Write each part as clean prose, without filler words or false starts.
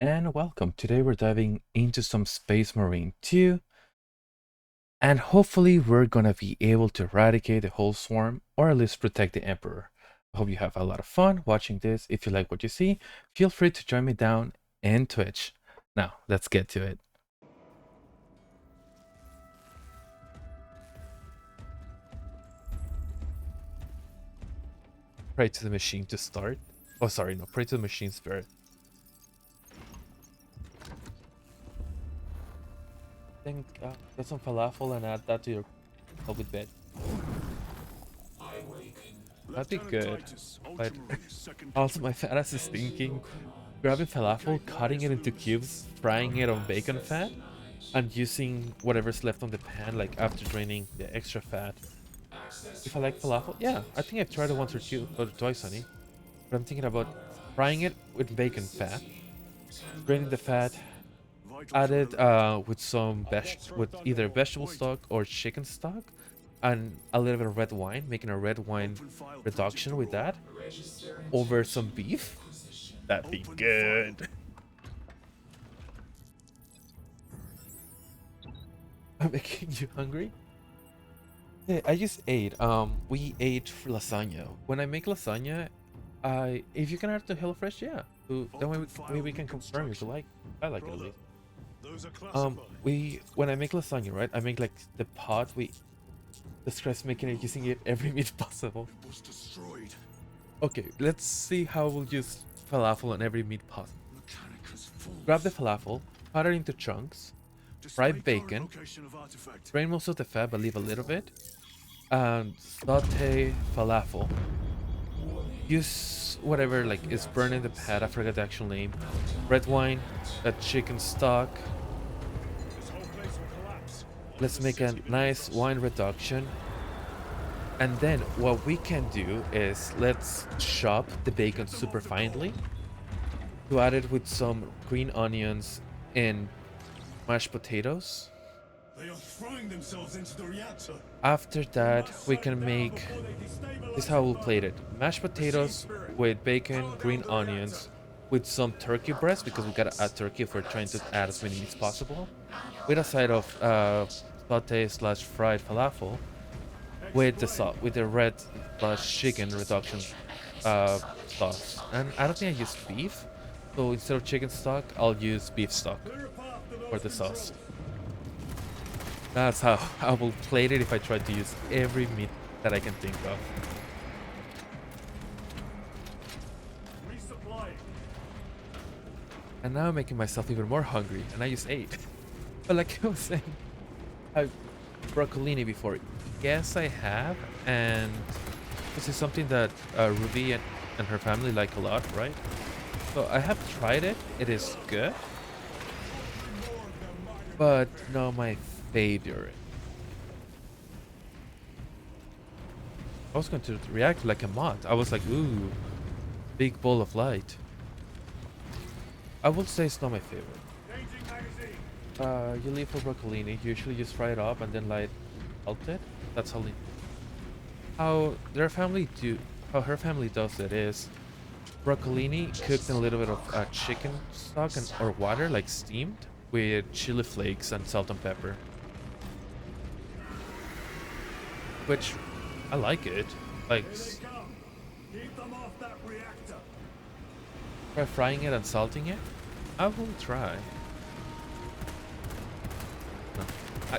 and welcome. Today we're diving into some Space Marine 2, and hopefully we're gonna be able to eradicate the whole swarm, or at least protect the Emperor. I hope you have a lot of fun watching this. If you like what you see, feel free to join me down in Twitch. Now, let's get to it. Pray to the machine to start. Oh, sorry, no, pray to the machine spirit. Then get some falafel and add that to your public bed. That'd be good. But also my fat ass is thinking grabbing falafel, cutting it into cubes, frying it on bacon fat, and using whatever's left on the pan, like after draining the extra fat. If I like falafel, yeah, I think I've tried it once or twice, honey. But I'm thinking about frying it with bacon fat, draining the fat, add it with some with either vegetable stock or chicken stock, and a little bit of red wine, making a red wine reduction with that over some beef. That'd be good. I'm making you hungry? Yeah, I just ate. We ate lasagna. When I make lasagna, if you can add the HelloFresh, yeah. Then we can confirm if you like. I like it at least. When I make lasagna, right? I make like the pot. We discuss making it using it every meat possible. Okay, let's see how we'll use falafel on every meat possible. Grab the falafel, cut it into chunks, fry bacon, drain most of the fat but leave a little bit, and saute falafel. Use whatever like is burning the pad, I forgot the actual name. Red wine, that chicken stock. Let's make a nice wine reduction. And then what we can do is let's chop the bacon super finely to add it with some green onions and mashed potatoes. They are throwing themselves into the reactor. After that, we can make this is how we'll plate it: mashed potatoes with bacon, green onions, with some turkey breast because we gotta add turkey if we're trying to add as many meats possible, with a side of saute/fried falafel, with the red chicken reduction sauce. And I don't think I use beef, so instead of chicken stock, I'll use beef stock for the sauce. That's how I will plate it if I try to use every meat that I can think of. And now I'm making myself even more hungry, and I just ate. But like I was saying, I've broccolini before. Yes, I have, and this is something that Ruby and her family like a lot, right? So I have tried it. It is good, but not my favorite. I was going to react like a mod. I was like, ooh, big ball of light. I would say it's not my favorite. You leave for broccolini. You usually just fry it up and then light it. That's how her family does it is broccolini cooked in a little bit of chicken stock or water, like steamed, with chili flakes and salt and pepper, which I like it. Like try frying it and salting it. I will try. No.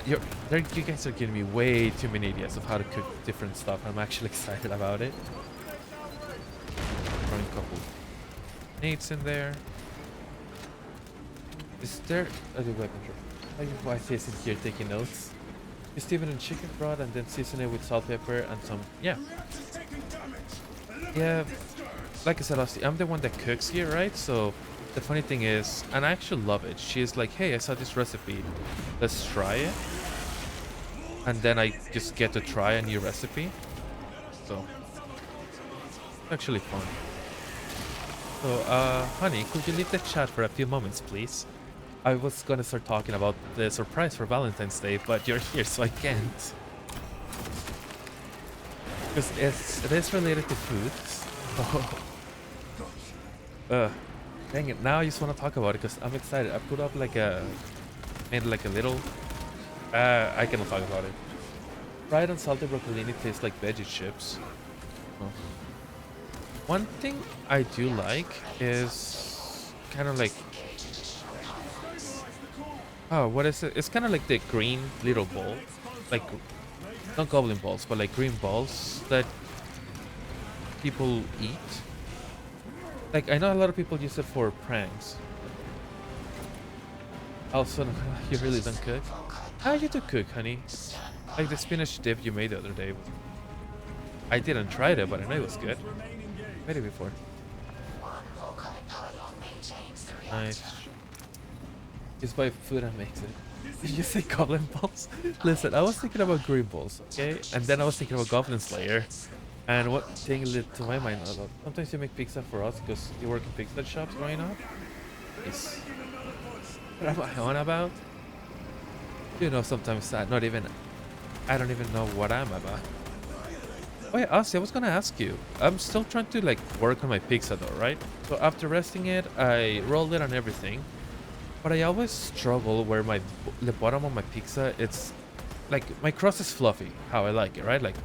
You guys are giving me way too many ideas of how to cook different stuff. I'm actually excited about it. Throwing a couple nades in there. Is there the weapon drop? Why is in here taking notes? You steam it in chicken broth and then season it with salt, pepper, and some yeah. Like I said last time, I'm the one that cooks here, right? So the funny thing is, and I actually love it, she's like, hey, I saw this recipe, let's try it. And then I just get to try a new recipe. So it's actually fun. So honey, could you leave the chat for a few moments, please? I was gonna start talking about the surprise for Valentine's Day, but you're here, so I can't. Because it is related to food. So Dang it, now I just want to talk about it because I'm excited. I put up like a, made like a little, I cannot talk about it. Fried and salted broccolini taste like veggie chips. Oh. One thing I do like is kind of like, oh, what is it? It's kind of like the green little ball, like not goblin balls, but like green balls that people eat. Like I know a lot of people use it for pranks. Also, you really don't cook. How you do cook, honey? Like the spinach dip you made the other day. I didn't try it, but I know it was good. Made it before. Nice. Just buy food and makes it. Did you say goblin balls? Listen, I was thinking about green balls, okay? And then I was thinking about Goblin Slayer. And what thing lit to my mind a lot. Sometimes you make pizza for us because you work in pizza shops growing up. Nice. What am I on about? You know, sometimes I don't even know what I'm about. Oh yeah, Ozzy, I was gonna ask you. I'm still trying to like work on my pizza though, right? So after resting it, I rolled it and everything. But I always struggle where the bottom of my pizza, it's like my crust is fluffy, how I like it, right? Like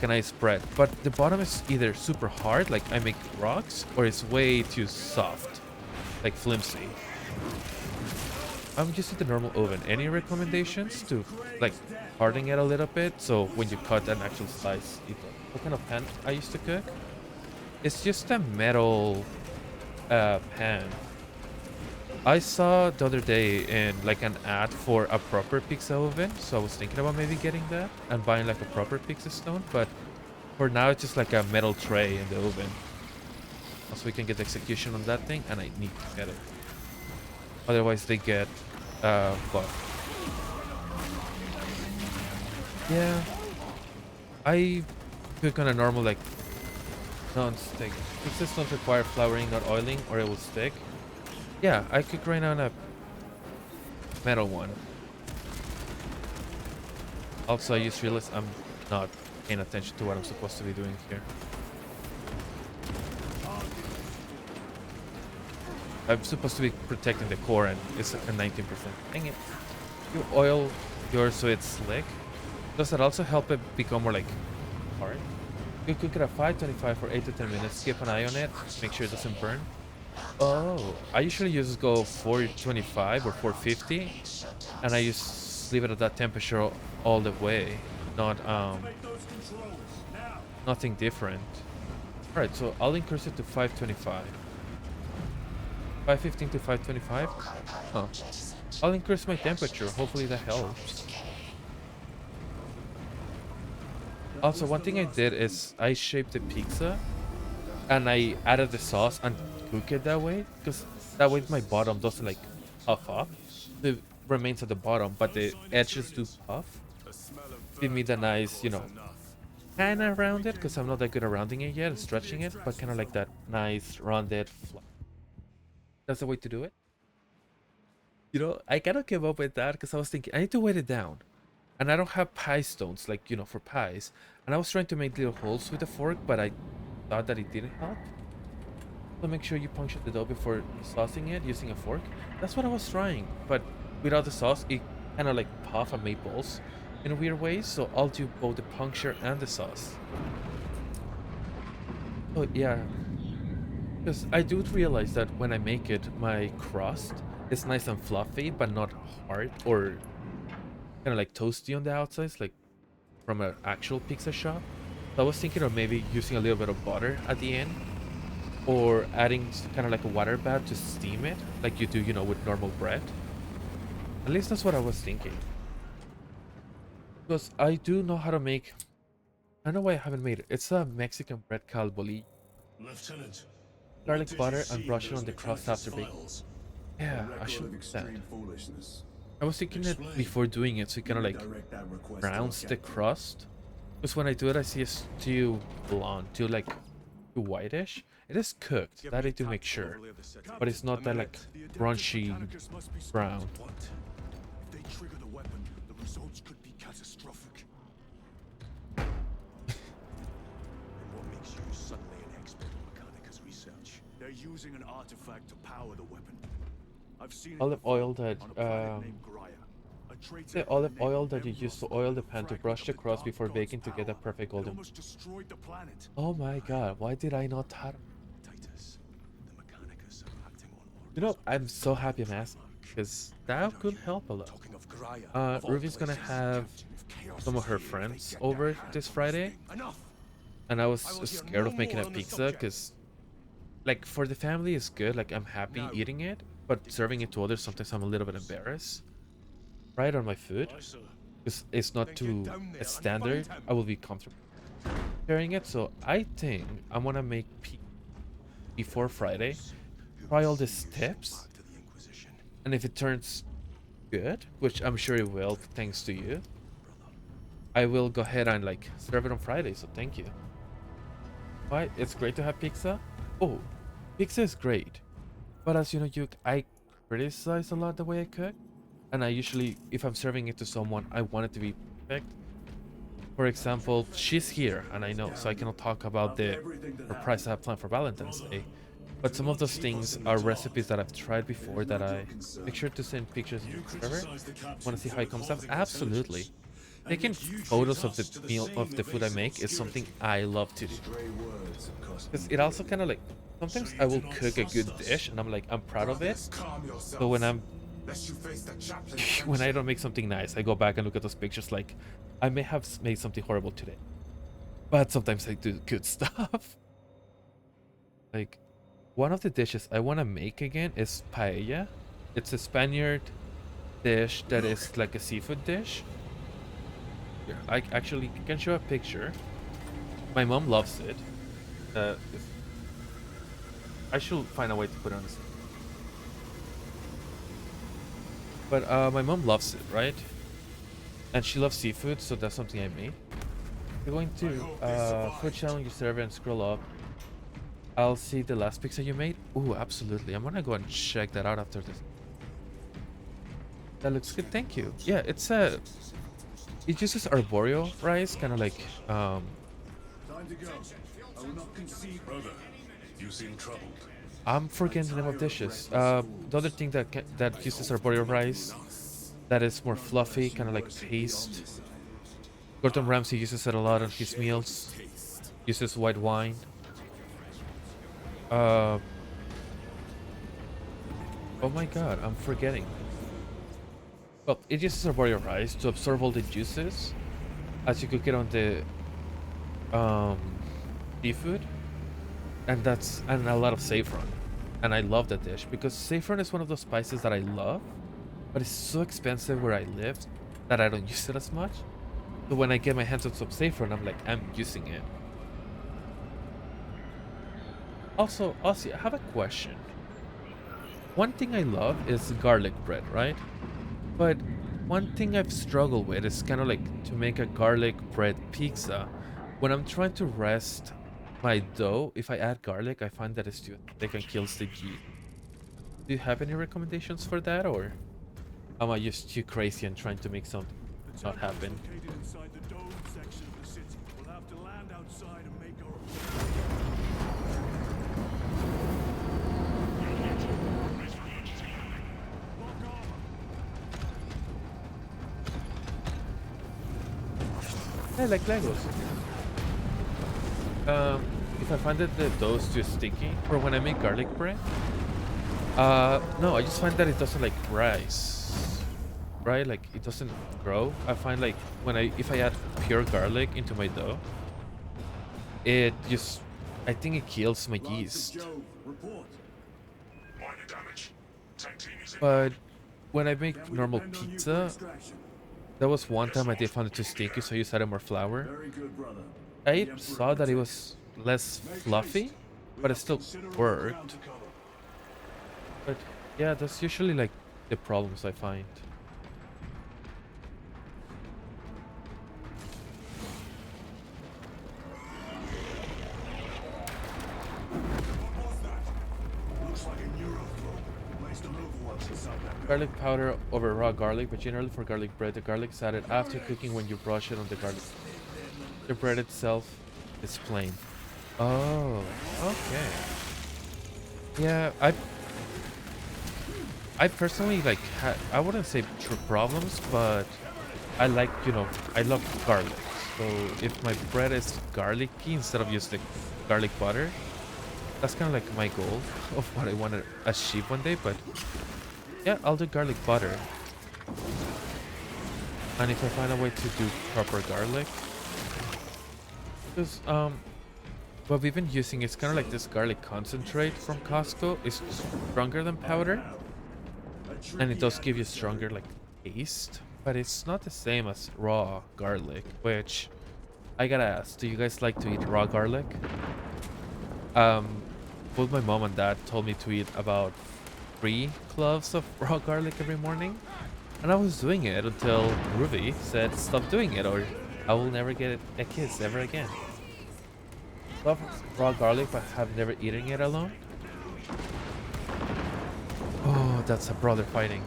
a nice bread. But the bottom is either super hard, like I make rocks, or it's way too soft, like flimsy. I'm using the normal oven. Any recommendations to like hardening it a little bit so when you cut an actual slice, what kind of pan I used to cook? It's just a metal pan. I saw the other day in like an ad for a proper pizza oven, so I was thinking about maybe getting that and buying like a proper pizza stone, but for now it's just like a metal tray in the oven. So we can get the execution on that thing, and I need to get it. Otherwise they get buff. Yeah. I cook on a normal like non-stick. Pizzas don't require flouring, not oiling, or it will stick. Yeah, I cook right now on a metal one. Also, I just realized I'm not paying attention to what I'm supposed to be doing here. I'm supposed to be protecting the core, and it's at 19%. Dang it. You oil yours so it's slick. Does that also help it become more like hard? You cook it at 525 for 8 to 10 minutes. Keep an eye on it. Make sure it doesn't burn. Oh, I usually just go 425 or 450, and I just leave it at that temperature all the way. Not nothing different. All right, so I'll increase it to 525. 515 to 525. Huh. I'll increase my temperature. Hopefully that helps. Also, one thing I did is I shaped the pizza and I added the sauce and cook it that way, because that way my bottom doesn't like puff up. It remains at the bottom, but the edges do puff. Give me the nice, you know, kind of rounded, because I'm not that good at rounding it yet, stretching it, but kind of like that nice rounded flat. That's the way to do it. You know, I kind of came up with that because I was thinking I need to weight it down. And I don't have pie stones, like, you know, for pies. And I was trying to make little holes with a fork, but I thought that it didn't help. So make sure you puncture the dough before saucing it using a fork. That's what I was trying, but without the sauce, it kind of like puff and made balls in weird ways. So I'll do both the puncture and the sauce. Oh yeah, because I do realize that when I make it, my crust is nice and fluffy, but not hard or kind of like toasty on the outsides, like from an actual pizza shop. So I was thinking of maybe using a little bit of butter at the end, or adding kind of like a water bath to steam it, like you do, you know, with normal bread. At least that's what I was thinking. Because I do know how to make. I don't know why I haven't made it. It's a Mexican bread called bolillo. Lieutenant, Garlic butter and brush it on the crust after baking. Yeah, I should do that. I was thinking it before doing it, so it kind of like browns the crust. Because when I do it, I see it's too blonde, too like too whitish. It is cooked, that I do make sure, but it's not that like crunchy brown. If they trigger the weapon, the results could be catastrophic. And what makes you suddenly an expert in Mechanica's research? They're using an artifact to power the weapon. I've seen it Olive before oil that on a planet named Graia. A traitor the by olive the name oil of that you use to Emroth oil the pan to fragment brush of the the crust Dark before God's baking to get a power. perfect It golden. almost destroyed the planet. Oh my god, why did I not have? Titus, the Mechanicus are acting on You know, orders of I'm so happy I'm asking because that could help a lot. Talking of Graia, of all Ruby's gonna places, have Captain, if chaos some is of her here, if they friends get over their hands this on Friday, thing. Enough. and I was I will hear scared no of making more a on the pizza subject. because, like, for the family it's good. Like, I'm happy No. eating it, but serving it to others sometimes I'm a little bit embarrassed. Right on my food, Aye, sir. because it's not Then too get down there a and standard. find him. I will be comfortable sharing it. So I think I want to make before Friday. Try all these tips, Back to the Inquisition. and if it turns good, which I'm sure it will, thanks to you, I will go ahead and like serve it on Friday. So thank you. Why? It's great to have pizza. Oh, pizza is great, but as you know, I criticize a lot the way I cook, and I usually, if I'm serving it to someone, I want it to be perfect. For example, she's here, and I know, so I cannot talk about the surprise I have planned for Valentine's Day. But some of those things are recipes that I've tried before that I make sure to send pictures to the server. Want to see how it comes out? Absolutely. Taking photos of the meal of the food I make is something I love to do. Because it also kind of like sometimes I will cook a good dish and I'm like I'm proud of it. So when when I don't make something nice, I go back and look at those pictures like I may have made something horrible today. But sometimes I do good stuff. Like one of the dishes I want to make again is paella. It's a Spaniard dish that is like a seafood dish. Here, I actually can show a picture. My mom loves it. I should find a way to put it on this. But my mom loves it, right? And she loves seafood, so that's something I made. You're going to food challenge your server and scroll up. I'll see the last pizza you made. Ooh, absolutely. I'm gonna go and check that out after this. That looks good. Thank you. Yeah, it's a. It uses arboreal rice, kind of like Time to go. I will not concede. Brother, you seem troubled. I'm forgetting the name of dishes. The other thing that uses arboreal rice, that is more fluffy, kind of like paste. Gordon Ramsay uses it a lot on his meals. Uses white wine. Oh my god, I'm forgetting. Well, it uses arboreal rice to absorb all the juices as you cook it on the seafood, and a lot of saffron. And I love that dish because saffron is one of those spices that I love, but it's so expensive where I live that I don't use it as much. So when I get my hands on some saffron, I'm like, I'm using it. Also, Aussie, I have a question. One thing I love is garlic bread, right? But one thing I've struggled with is kind of like to make a garlic bread pizza. When I'm trying to rest my dough, if I add garlic, I find that it's too thick and kills the yeast. Do you have any recommendations for that, or am I just too crazy and trying to make something not happen? Located inside the dome section of the city. We'll have to land outside and make our I like Legos. If I find that the dough is too sticky, or when I make garlic bread, no, I just find that it doesn't like rise, right? Like it doesn't grow. I find like if I add pure garlic into my dough, it just, I think it kills my yeast. report. Minor damage. Tank team is in. But when I make normal pizza, there was one time I did find it too sticky, so I just added more flour. Very good, brother. I saw that it was less fluffy, but it still worked. But yeah, that's usually like the problems I find. Looks like a neuroflow. Placed a move once inside that. Garlic powder over raw garlic, but generally for garlic bread, the garlic is added after cooking when you brush it on the garlic. The bread itself is plain. Oh, okay. Yeah, I personally like I wouldn't say true problems, but I like, I love garlic. So if my bread is garlicky instead of just like garlic butter, that's kind of like my goal of what I want to achieve one day. But yeah, I'll do garlic butter. And if I find a way to do proper garlic, because what we've been using is kind of like this garlic concentrate from Costco. It's stronger than powder, and it does give you stronger like taste, but it's not the same as raw garlic. Which I gotta ask, do you guys like to eat raw garlic? Um, both my mom and dad told me to eat about 3 cloves of raw garlic every morning. And I was doing it until Ruby said, stop doing it or I will never get a kiss ever again. Love raw garlic, but have never eaten it alone. Oh, that's a brother fighting.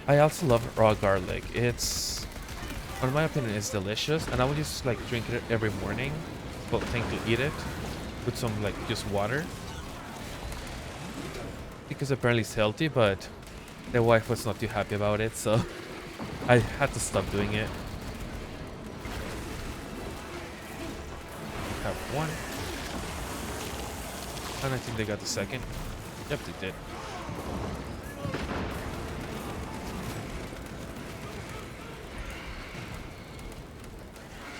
I also love raw garlic. It's, in my opinion, it's delicious. And I would just like drink it every morning. Well, thankfully eat it with some like just water. Because apparently it's healthy, but the wife was not too happy about it, so I had to stop doing it. Have one. And I think they got the second. Yep, they did.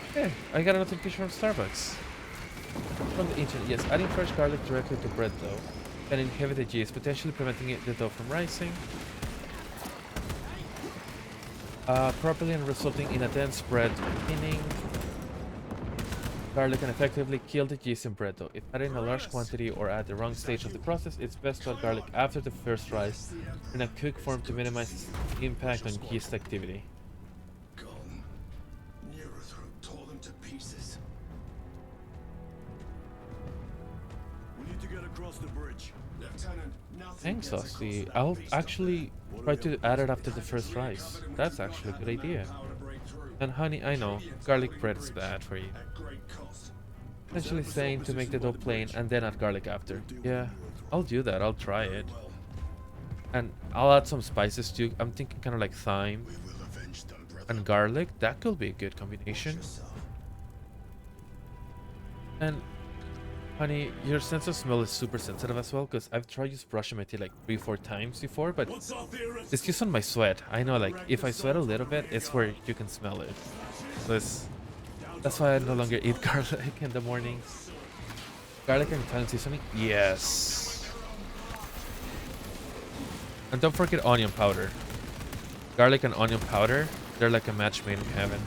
Okay, I got a notification from Starbucks. From the internet, yes, adding fresh garlic directly to bread dough can inhibit the yeast, potentially preventing the dough from rising properly and resulting in a dense bread thinning. Garlic can effectively kill the yeast in bread dough. If added in a large quantity or at the wrong stage of the process, it's best to add garlic after the first rise in a cooked form to minimize impact on yeast activity. Gone. Neurothroat tore them to pieces. We need to get across the bridge. Lieutenant, nothing Thanks, gets across Aussie. that I'll beast actually try to add it after the first rise. That's actually a good idea. And honey, I know, garlic bread is bad for you. at great cost. Essentially saying to make the dough plain and then add garlic after. Yeah, I'll do that. I'll try it. And I'll add some spices too. I'm thinking kind of like thyme We will avenge them, brother. and garlic. That could be a good combination. And honey, your sense of smell is super sensitive as well, because I've tried just brushing my teeth like 3-4 times before, but What's our theory? it's just on my sweat. I know, like, if I sweat a little bit, it's where you can smell it. So that's why I no longer eat garlic in the mornings. Garlic and Italian seasoning? Yes. And don't forget onion powder. Garlic and onion powder, they're like a match made in heaven.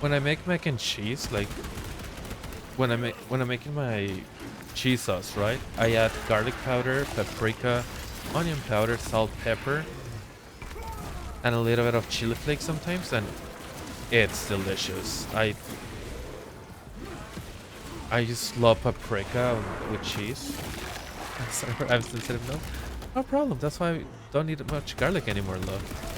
When I make mac and cheese, like when I'm making my cheese sauce, right? I add garlic powder, paprika, onion powder, salt, pepper, and a little bit of chili flakes sometimes, and it's delicious. I just love paprika with cheese. Sorry, I'm sensitive now. No problem. That's why I don't need much garlic anymore, love.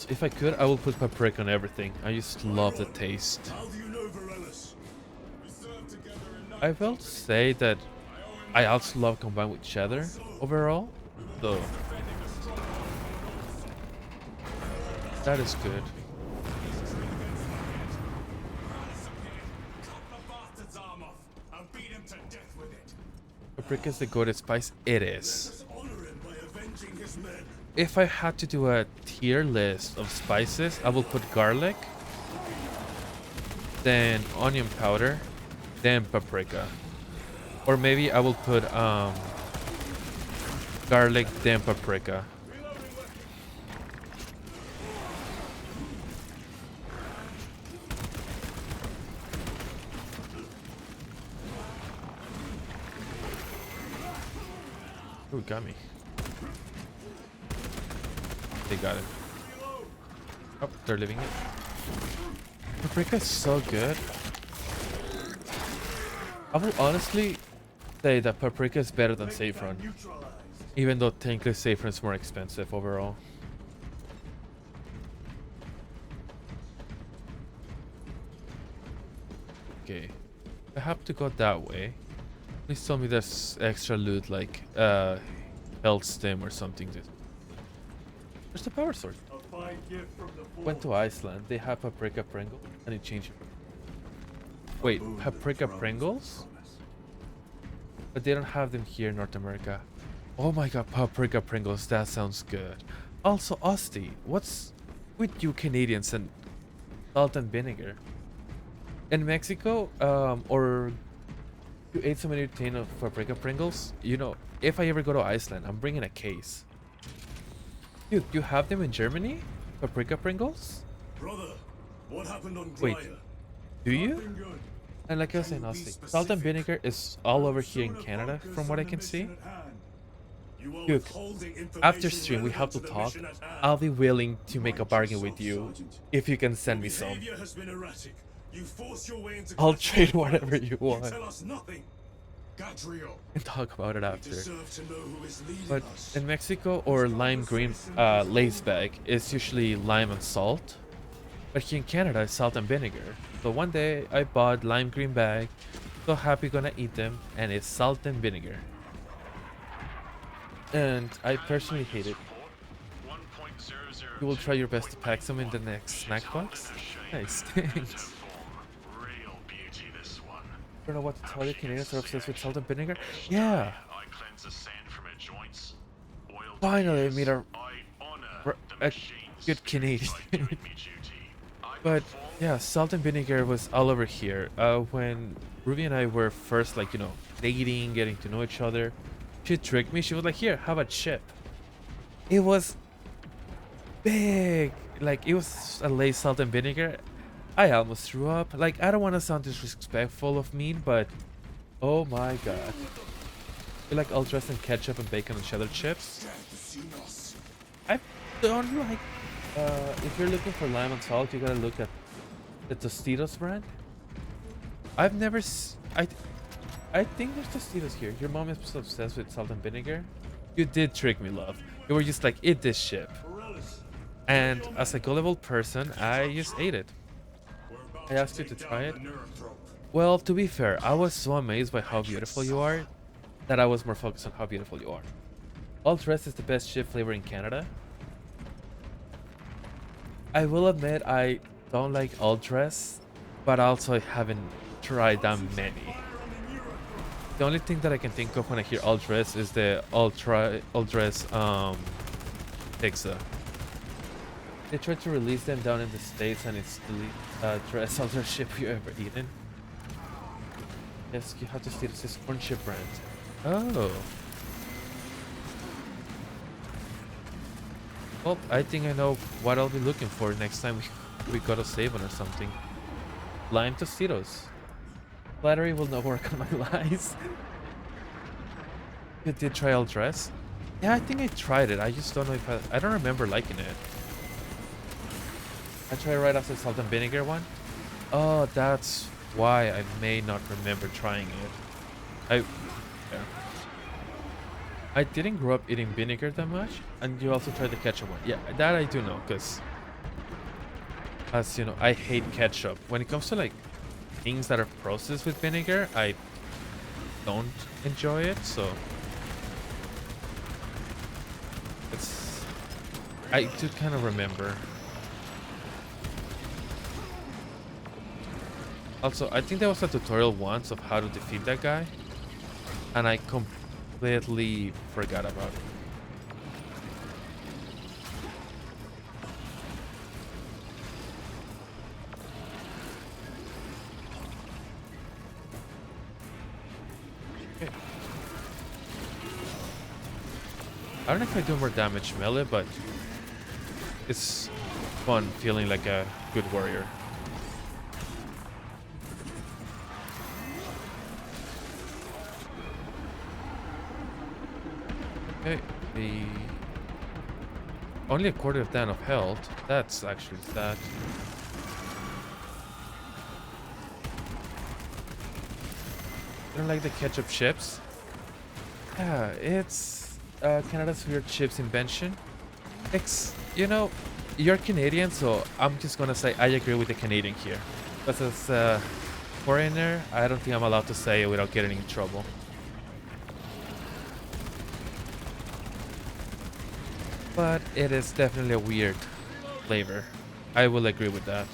If I could, I will put paprika on everything. I just love the taste. How do you know Varellis? We served together in I will say that I also love combined with cheddar overall. So that is good. Paprika is the goated spice. It is. honor him by avenging his men. If I had to do a tier list of spices, I will put garlic, then onion powder, then paprika. Or maybe I will put garlic, then paprika. Ooh, got me. They got it. Oh, they're leaving it. Paprika is so good. I will honestly say that paprika is better than Make that saffron, neutralized. even though technically saffron is more expensive overall. Okay, I have to go that way. Please tell me there's extra loot like health stem or something. Where's the power source? A fine gift from the Went to forge. Iceland. They have paprika Pringle, and it changed. Wait, Boon that paprika thrones Pringles? promise. But they don't have them here in North America. Oh my god, paprika Pringles, that sounds good. Also, Asti, what's with you Canadians and salt and vinegar? In Mexico, or you ate so many tin of paprika Pringles, you know, if I ever go to Iceland, I'm bringing a case. Dude, you have them in Germany? Paprika Pringles? Brother, what happened on Wait, Dryer? do you? Nothing good. And like I was saying, Can you be Asti, salt and specific? vinegar is all over here in Sooner Canada, focus from what on I the can see. mission at hand. You are Dude, withholding after information stream, we have relevant to the talk. mission at hand. I'll be willing to make a Mind bargain yourself, with you Sergeant. if you can send me Your some. behavior has been erratic. You force your way into I'll classified trade whatever files. you want. You tell us nothing. Gadriel. And talk about it You after. deserve to know who is leading But us. in Mexico or lime green lace bag is usually lime and salt. But here in Canada it's salt and vinegar. So one day I bought lime green bag, so happy gonna eat them, and it's salt and vinegar. And I personally hate it. You will try your best to pack some in the next snack box? Nice, thanks. Don't know what to tell you, Canadians are obsessed with salt and vinegar? Yeah! Finally I meet a good Canadian. But yeah, salt and vinegar was all over here. When Ruby and I were first, like, you know, dating, getting to know each other, she tricked me. She was like, here, have a chip. It was big. Like, it was a lace salt and vinegar. I almost threw up. Like, I don't want to sound disrespectful of mean, but oh my god. You like all dressed in ketchup and bacon and cheddar chips? I don't like. If you're looking for lime and salt, you gotta look at the Tostitos brand. I've never. I think there's Tostitos here. Your mom is obsessed with salt and vinegar. You did trick me, love. You were just like, eat this shit. And as a gullible person, I just ate it. I asked you to try it. Well, to be fair, I was so amazed by how beautiful you are that I was more focused on how beautiful you are. All dress is the best chip flavor in Canada. I will admit I don't like all dress, but also I haven't tried that many. The only thing that I can think of when I hear all dress is the all dress pizza. They tried to release them down in the States and it's the dress all chip you ever eaten. Yes, you have to see this is corn chip brand. Oh. Well, I think I know what I'll be looking for next time we go to Savon or something. Lime Tostitos. Flattery will not work on my lies. You did try all dress? Yeah, I think I tried it. I just don't know if I don't remember liking it. I tried right after salt and vinegar one. Oh, that's why I may not remember trying it. Yeah. I didn't grow up eating vinegar that much, and you also tried the ketchup one. Yeah, that I do know, because as you know, I hate ketchup. When it comes to like things that are processed with vinegar, I don't enjoy it, so it's I do kind of remember. Also, I think there was a tutorial once of how to defeat that guy, and I completely forgot about it. Okay. I don't know if I do more damage melee, but it's fun feeling like a good warrior. Okay, only a quarter of that of health. That's actually sad. I don't like the ketchup chips. Yeah, it's Canada's weird chips invention. You know, you're Canadian, so I'm just gonna say I agree with the Canadian here. But as a foreigner, I don't think I'm allowed to say it without getting in trouble. But it is definitely a weird flavor. I will agree with that.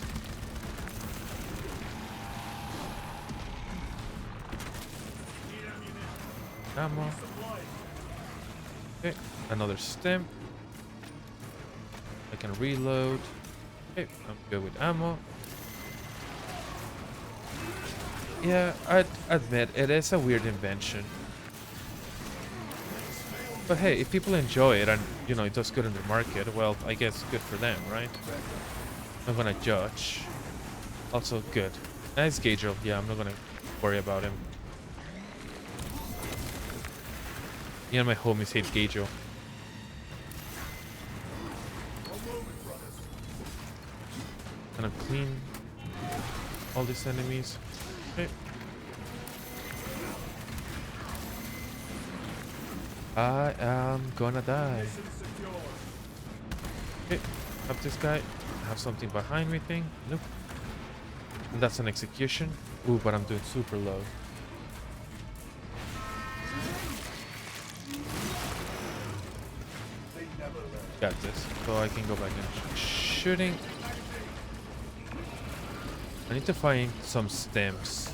Ammo. Okay, another stem. I can reload. Okay, I'm good with ammo. Yeah, I'd admit it is a weird invention. But hey, if people enjoy it and, you know, it does good in the market, well, I guess good for them, right? I'm gonna judge. Also good. Nice Gaedril. Yeah, I'm not gonna worry about him. Me and my homies hate Gaedril. Gonna clean all these enemies. Okay. I am gonna die. Okay, have this guy. Have something behind me thing. Nope. And that's an execution. Ooh, but I'm doing super low. Got this. So I can go back and shooting. I need to find some stems.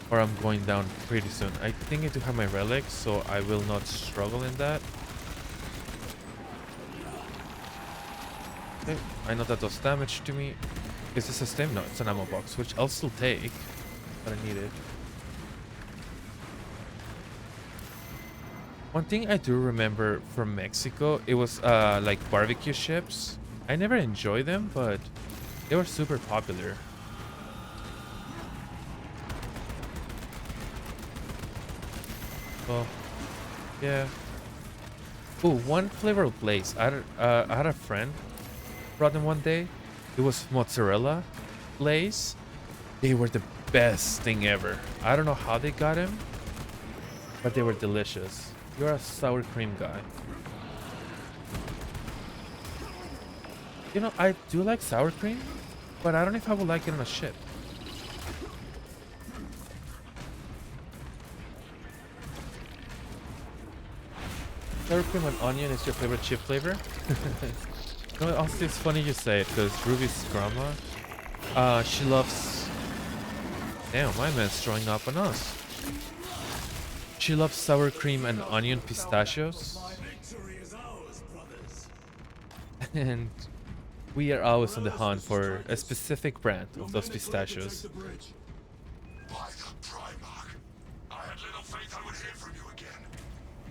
Or I'm going down pretty soon. I think I do have my relics, so I will not struggle in that. Okay, I know that does damage to me. Is this a stem? No, it's an ammo box, which I'll still take. But I need it. One thing I do remember from Mexico, it was like barbecue chips. I never enjoyed them, but they were super popular. Well, yeah. Oh, one flavor place. I had a friend brought them one day. It was mozzarella glaze. They were the best thing ever. I don't know how they got them, but they were delicious. You're a sour cream guy. You know, I do like sour cream, but I don't know if I would like it on a ship. Sour cream and onion is your favorite chip flavor? No, honestly, it's funny you say it, because Ruby's grandma, she loves... Damn, my man's throwing up on us. She loves sour cream and onion pistachios. And we are always on the hunt for a specific brand of those pistachios. By the Primarch, I had little faith I would hear from you again.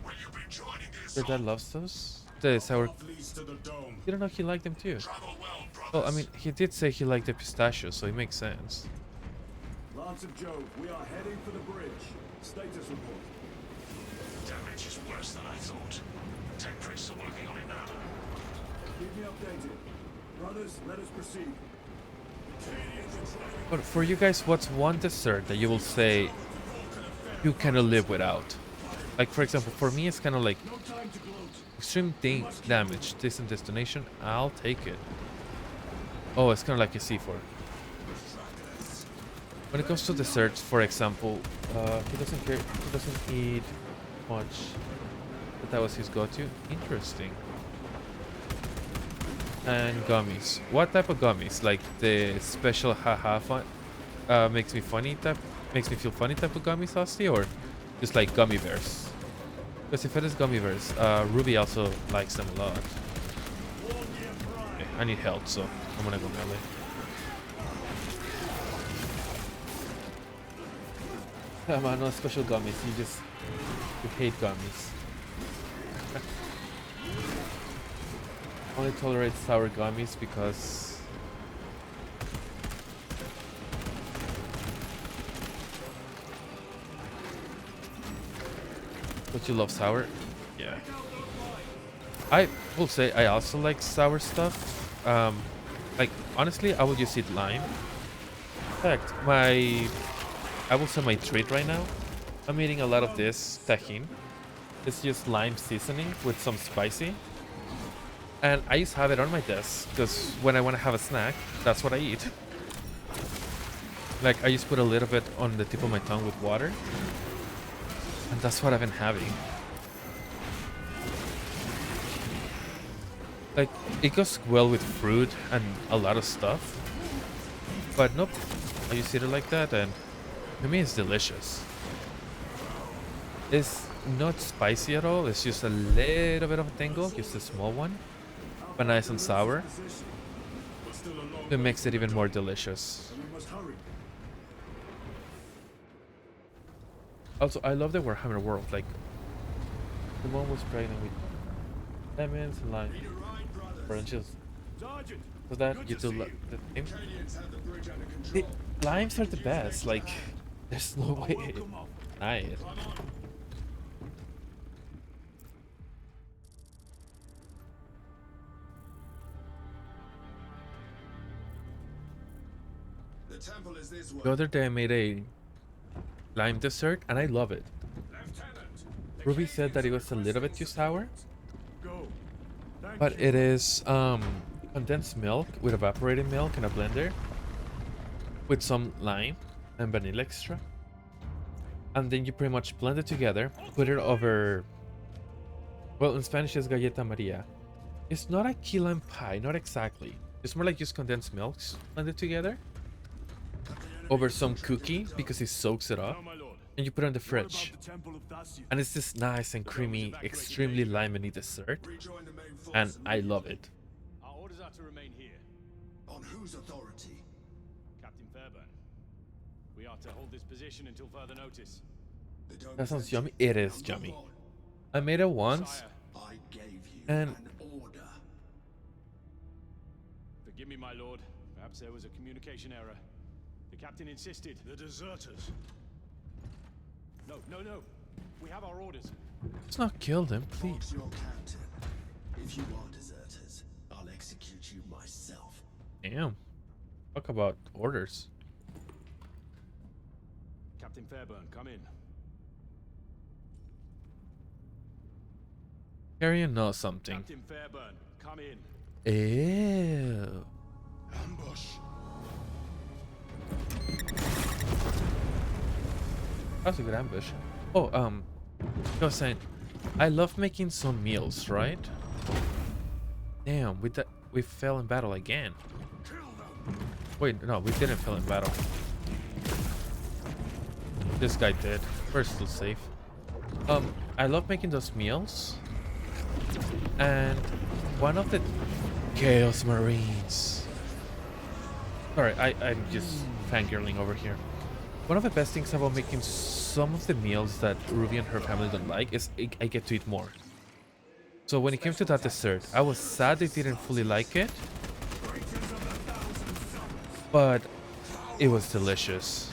Will you be joining the Your dad loves those? The sour... leads to the dome? You don't know he liked them too. Travel well, Well, I brothers. mean, he did say he liked the pistachios, so it makes sense. Lance of Jove, we are heading for the bridge. Status report. Damage is worse than I thought. Tech priests are working on it now. Keep me updated. Brothers, let us proceed. But for you guys, what's one dessert that you will say you cannot live without? Like, for example, for me, it's kind of like No time to gloat. extreme damage, distant destination. I'll take it. Oh, it's kind of like a C4. When it comes to desserts, for example, he doesn't care. He doesn't eat much. But that was his go-to. Interesting. And gummies. What type of gummies? Like the special haha fun, makes me feel funny type of gummies, Hosty, or just like gummy bears? Because if it is gummy bears, Ruby also likes them a lot. Okay, I need help, so I'm gonna go melee. Come on, no special gummies. You hate gummies. Only tolerate sour gummies because but you love sour? Yeah. I will say I also like sour stuff. Like honestly, I will just eat lime. In fact, I will say my treat right now I'm eating a lot of this tajin. It's just lime seasoning with some spicy. And I just have it on my desk because when I want to have a snack, that's what I eat. Like, I just put a little bit on the tip of my tongue with water. And that's what I've been having. Like, it goes well with fruit and a lot of stuff. But nope, I just eat it like that, and to me it's delicious. It's not spicy at all, it's just a little bit of a tingle, just a small one. But nice and sour. It makes it even more delicious. We must hurry. Also, I love the Warhammer world. Like, the mom was pregnant with lemons and lime branches. Sergeant, So that good you to do see you. the thing. Canadians have the bridge under The control. limes are the best. Like, there's no way. Welcome up. Nice. The temple is this way. The other day I made a lime dessert and I love it. Lieutenant, the Ruby said that it was a little bit too sour, Go. Thank but you. it is condensed milk with evaporated milk in a blender with some lime and vanilla extra. And then you pretty much blend it together, put it over, well, in Spanish it's galleta Maria. It's not a key lime pie, not exactly. It's more like just condensed milks blended together over some cookie because it soaks it up, Now, my lord. and you put it in the What fridge. about the Temple of Thassi? And it's this nice and creamy, extremely limey dessert, rejoin the main force. and I love it. Our orders are to remain here. On whose authority? Captain Fairburn. We are to hold this position until further notice. The dome That is sounds empty. yummy. It is Now move yummy. on. I made it once, Sire, I gave you And- an order. forgive me, my lord. Perhaps there was a communication error. The captain insisted. The deserters. No, no, no. We have our orders. let's not kill them, please. Fox your captain. If you are deserters, I'll execute you myself. Damn. Talk about orders. Captain Fairburn, come in. Carrion knows something. Captain Fairburn, come in. Ew. Ambush. That's a good ambush. Oh, I was saying, I love making some meals, right? Damn, we fell in battle again. Wait, no, we didn't fall in battle. This guy did. We're still safe. I love making those meals. And one of the Chaos Marines. Sorry, I'm just fangirling over here. One of the best things about making some of the meals that Ruby and her family don't like is I get to eat more. So when it came to that dessert, I was sad they didn't fully like it, but it was delicious.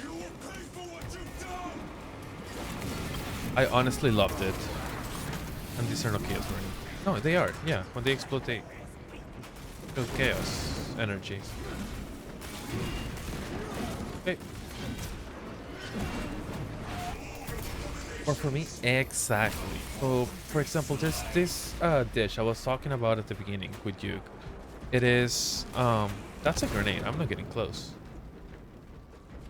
I honestly loved it. And these are not Chaos Marines. No, they are. Yeah, when they explode, they show chaos energy. Okay. Or for me, exactly. So, for example, there's this dish I was talking about at the beginning with you. It is, that's a grenade. I'm not getting close.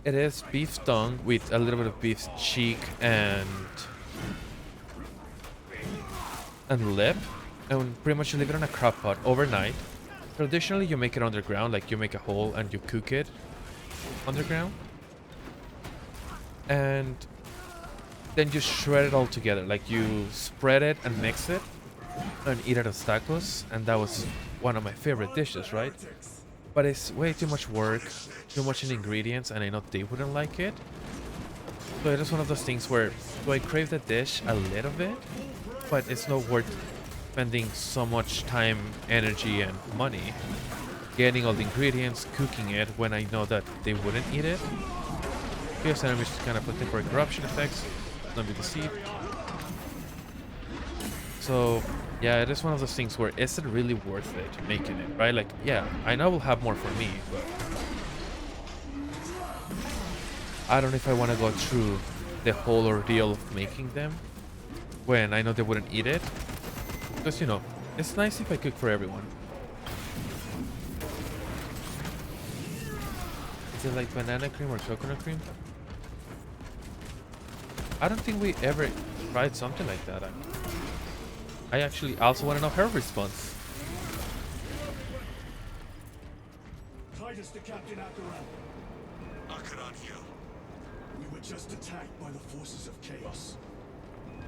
It is beef tongue with a little bit of beef cheek and lip. And pretty much you leave it in a crock pot overnight. Traditionally, you make it underground, like you make a hole and you cook it underground. And then you shred it all together, like you spread it and mix it and eat it as tacos, and that was one of my favorite dishes, right? But it's way too much work, too much in ingredients, and I know they wouldn't like it. So it is one of those things where, do I crave the dish a little bit, but it's not worth spending so much time, energy, and money getting all the ingredients, cooking it, when I know that they wouldn't eat it. Chaos enemies kind of put temporary corruption effects. Don't be deceived. So, yeah, it is one of those things where is it really worth it making it, right? Like, yeah, I know we'll have more for me, but I don't know if I want to go through the whole ordeal of making them when I know they wouldn't eat it. Because, you know, it's nice if I cook for everyone. Is it like banana cream or coconut cream? I don't think we ever tried something like that. I actually also want to know her response. Titus to Captain Akaran. Akaran here. We were just attacked by the forces of chaos.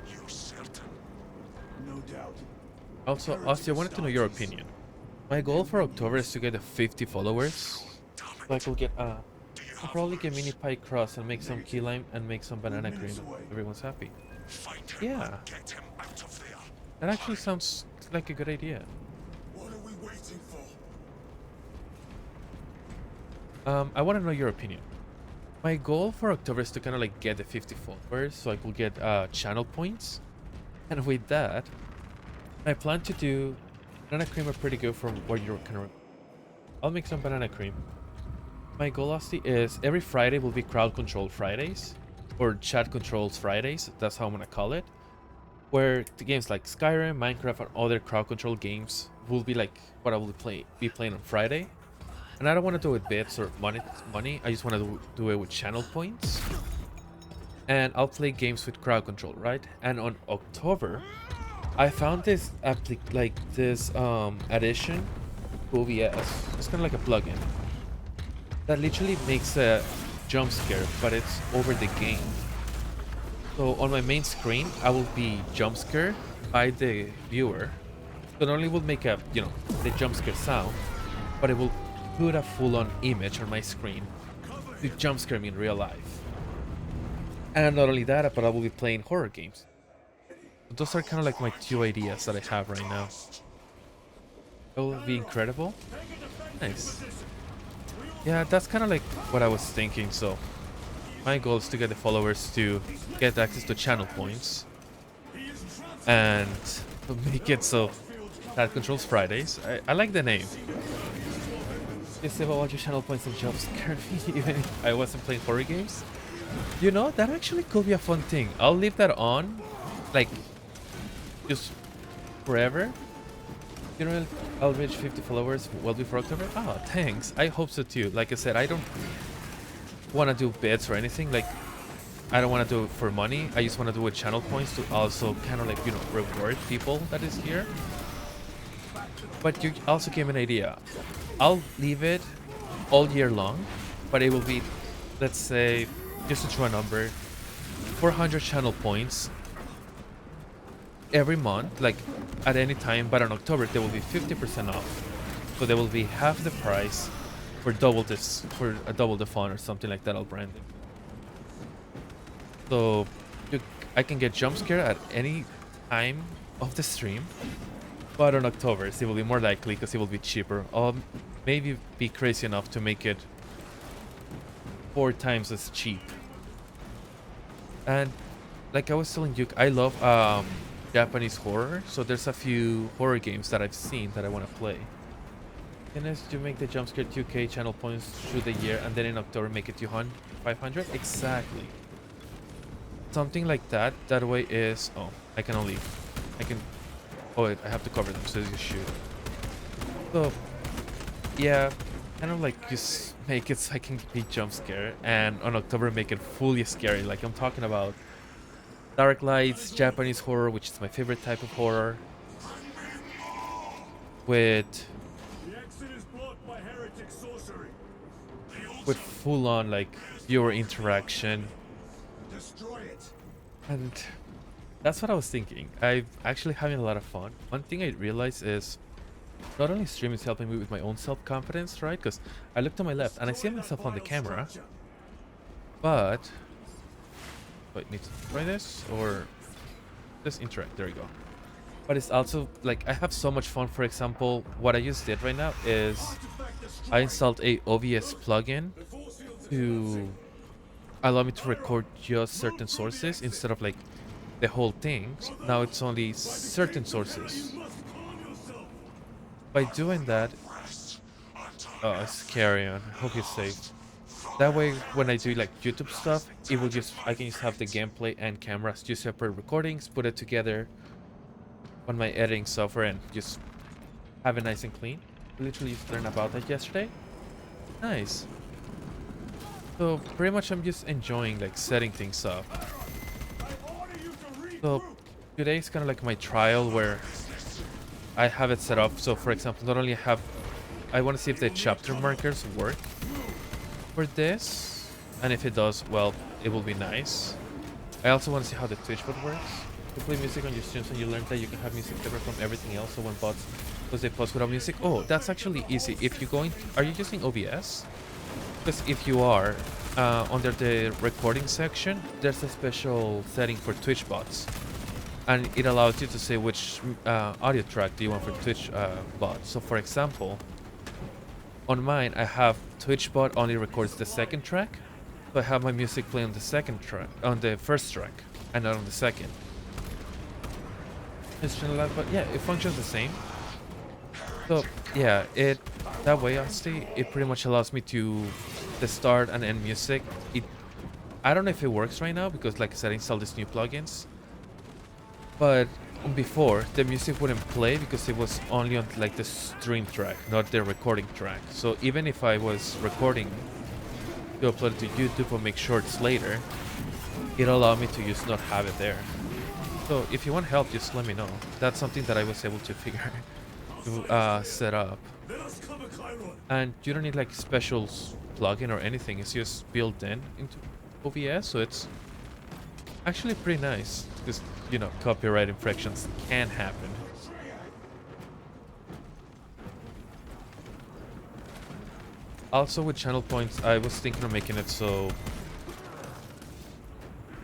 You certain? No doubt. Also, Austin, I wanted to know your opinion. My goal for October is to get 50 followers. So I could get I'll probably get mini pie crust and make some key lime and make some banana cream. Everyone's happy. Find him Yeah, and get him out of there. that actually sounds like a good idea. What are we waiting for? I want to know your opinion. My goal for October is to kind of like get the 50 followers so I could get channel points. And with that, I plan to do banana cream are pretty good from what you're kind of. I'll make some banana cream. My goal, Asti, is every Friday will be crowd control Fridays, or chat controls Fridays. That's how I'm gonna call it. Where the games like Skyrim, Minecraft, and other crowd control games will be like what I will be playing on Friday. And I don't want to do it with bits or money. I just want to do it with channel points. And I'll play games with crowd control, right? And on October, I found this addition to OBS. It's kind of like a plugin that literally makes a jump scare, but it's over the game. So on my main screen, I will be jump scared by the viewer. So not only will make a the jump scare sound, but it will put a full-on image on my screen to jump scare me in real life. And not only that, but I will be playing horror games. Those are kind of like my two ideas that I have right now. It will be incredible. Nice. Yeah, that's kind of like what I was thinking. So my goal is to get the followers to get access to channel points and make it so that controls Fridays. I like the name. Just about what your channel points and jump scared me even if I wasn't playing horror games. You know, that actually could be a fun thing. I'll leave that on, like, just forever. You know, I'll reach 50 followers well before October. Oh, thanks. I hope so too. Like I said, I don't want to do bets or anything. Like, I don't want to do it for money. I just want to do it with channel points to also kind of like, reward people that is here. But you also gave me an idea. I'll leave it all year long, but it will be, let's say, just to throw a number, 400 channel points every month, like at any time, but in October they will be 50% off. So they will be half the price for double this, for a double the font or something like that. I'll brand it. So I can get jump scare at any time of the stream, but on October it will be more likely because it will be cheaper. I'll maybe be crazy enough to make it 4 times as cheap. And like I was telling you, I love Japanese horror, so there's a few horror games that I've seen that I want to play. And as you make the jump scare 2k channel points through the year, and then in October make it 200, 500? Exactly. Something like that. That way is... Oh, I can... Oh, wait, I have to cover them, so you shoot. So, yeah, kind of like just make it so I can be jump scare, and on October make it fully scary. Like I'm talking about dark lights, Japanese horror, which is my favorite type of horror, with The exit is blocked by heretic sorcery. full-on like viewer interaction, Destroy it. and that's what I was thinking. I'm actually having a lot of fun. One thing I realized is not only streaming is helping me with my own self-confidence, right? Because I look to my left and I see myself on the camera, but wait, need to try this or just interact. There we go. But it's also like I have so much fun. For example, what I just did right now is I installed a OBS plugin to allow me to record just certain sources instead of like the whole thing. Now it's only certain sources. By doing that, oh, it's scary, man. I hope you're safe. That way, when I do like YouTube stuff, it will just I can just have the gameplay and cameras, two separate recordings, put it together on my editing software, and just have it nice and clean. I literally just learned about that yesterday. Nice. So pretty much I'm just enjoying like setting things up. So today is kind of like my trial where I have it set up. So for example, not only I want to see if the chapter markers work for this, and if it does, well, it will be nice. I also want to see how the Twitch bot works. You play music on your streams and you learn that you can have music separate from everything else, so when bots post, they post without music. Oh, that's actually easy. If you go in, are you using OBS? Because if you are, under the recording section, there's a special setting for Twitch bots. And it allows you to say which audio track do you want for Twitch bot. So for example, on mine, I have Twitch bot only records the second track. So I have my music play on the second track, on the first track, and not on the second. It's generalized, but yeah, it functions the same. So yeah, that way, honestly, it pretty much allows me to the start and end music. I don't know if it works right now because, like I said, I installed these new plugins. But before, the music wouldn't play because it was only on like the stream track, not the recording track. So even if I was recording to upload it to YouTube or make shorts later, it allowed me to just not have it there. So if you want help, just let me know. That's something that I was able to figure to set up. And you don't need like special plugin or anything. It's just built in into OBS, so it's actually pretty nice. Because, you know, copyright infractions can happen. Also with channel points, I was thinking of making it so,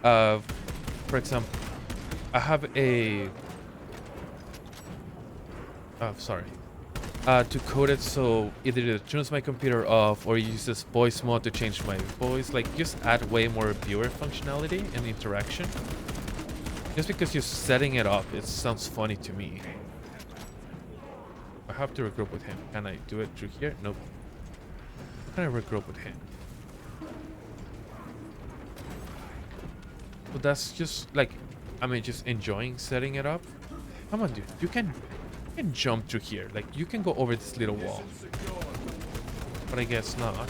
for example, I have a, to code it so either it turns my computer off or uses voice mode to change my voice, like just add way more viewer functionality and interaction. Just because you're setting it up, it sounds funny to me. I have to regroup with him. Can I do it through here? Nope. How can I regroup with him? So that's just like, I mean, just enjoying setting it up. Come on, dude. You can jump through here. Like, you can go over this little wall. But I guess not.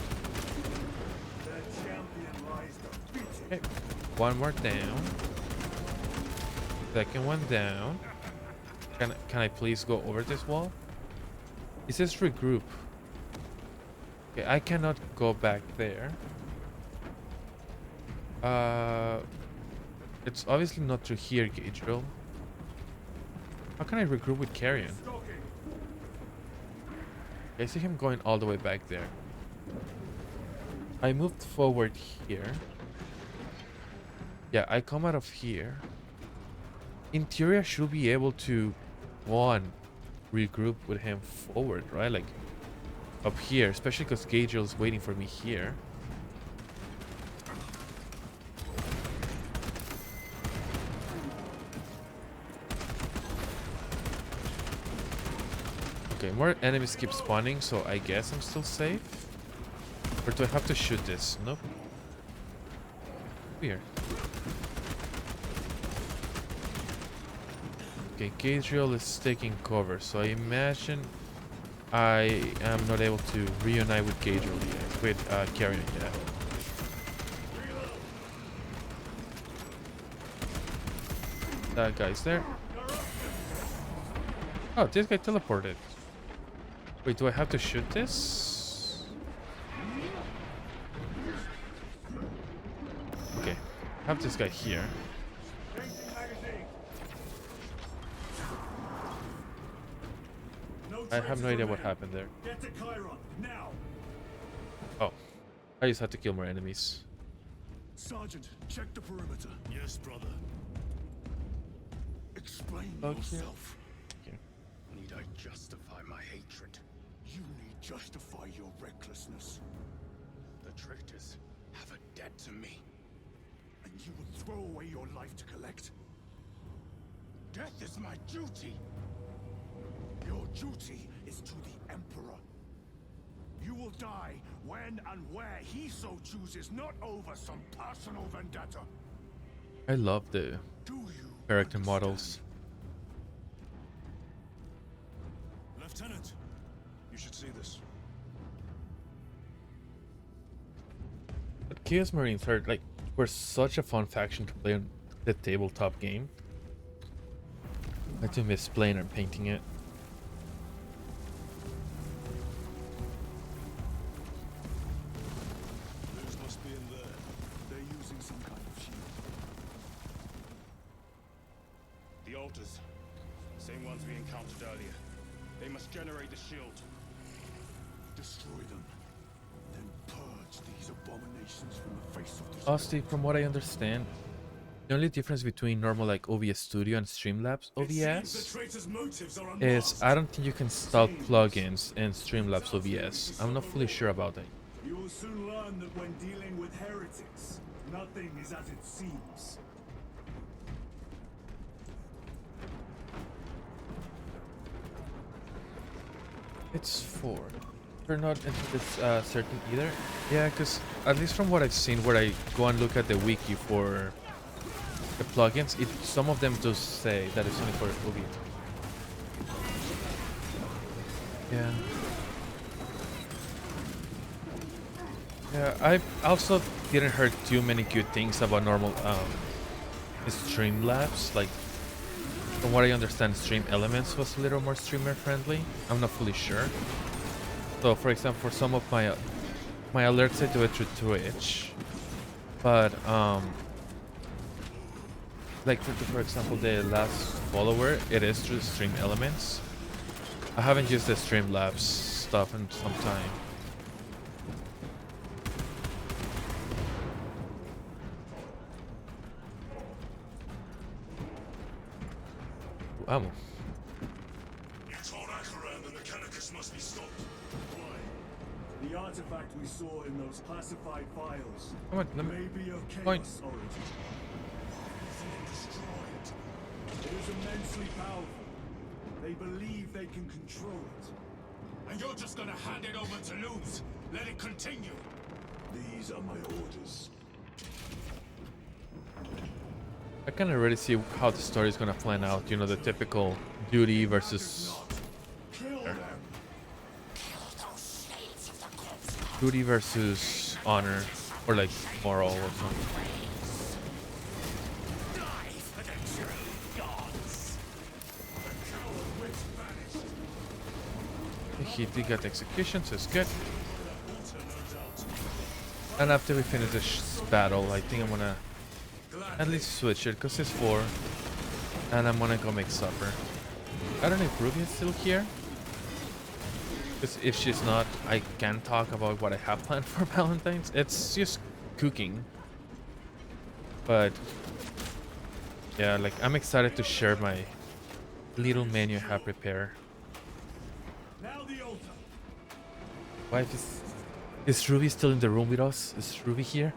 Okay. One more down. Second one down. Can I please go over this wall? It says regroup. Okay, I cannot go back there. It's obviously not through here, Gabriel. How can I regroup with Carrion? I see him going all the way back there. I moved forward here. Yeah, I come out of here. In theory, I should be able to, one, regroup with him forward, right? Like, up here, especially because Gabriel's waiting for me here. Okay, more enemies keep spawning, so I guess I'm still safe. Or do I have to shoot this? Nope. Weird. Okay, Gabriel is taking cover, so I imagine I am not able to reunite with Gabriel yet, with Carrion yet. That guy's there. Oh, this guy teleported. Wait, do I have to shoot this? Okay, I have this guy here. I have no idea what happened there. Get to Chiron, now! Oh, I just had to kill more enemies. Sergeant, check the perimeter. Yes, brother. Explain Okay. yourself. Okay. Need I justify my hatred? You need justify your recklessness. The traitors have a debt to me. And you would throw away your life to collect? Death is my duty. Your duty is to the Emperor. You will die when and where he so chooses, not over some personal vendetta. I love the Do you character understand? models. Lieutenant, you should see this. But Chaos Marines are like were such a fun faction to play on the tabletop game. I do miss playing and painting it. Theirs must be in there. They're using some kind of shield. The altars. Same ones we encountered earlier. They must generate the shield. Destroy them. Then purge these abominations from the face of this Honestly, from what I understand, the only difference between normal like OBS Studio and Streamlabs OBS traitor's motives are is I don't think you can install plugins in Streamlabs OBS. I'm not fully sure about that. You will soon learn that when dealing with heretics, nothing is as it seems. It's 4. We're not into this certain either. Yeah, because at least from what I've seen, where I go and look at the wiki for the plugins, some of them do say that it's only for OBS. Yeah. Yeah, I also didn't heard too many good things about normal Streamlabs. Like, from what I understand, Stream Elements was a little more streamer friendly. I'm not fully sure. So, for example, for some of my alerts, I do it through Twitch. But like for example, the last follower, it is through Stream Elements. I haven't used the Streamlabs stuff in some time. Ooh, ammo. You told Akaran the Mechanicus must be stopped. Why? The artifact we saw in those classified files Come on, let me. may be of Point. chaos origin. It is immensely powerful. They believe they can control it. And you're just gonna hand it over to Looms. Let it continue. These are my orders. I can already see how the story is gonna plan out. You know, the typical duty versus Kill them. duty versus honor, or like moral or something. He did get execution, so it's good. And after we finish this battle, I think I'm gonna at least switch it, because it's 4. And I'm gonna go make supper. I don't know if Ruby is still here. Because if she's not, I can talk about what I have planned for Valentine's. It's just cooking. But yeah, like I'm excited to share my little menu I have prepared. Now the altar. Wife is Ruby still in the room with us? Is Ruby here?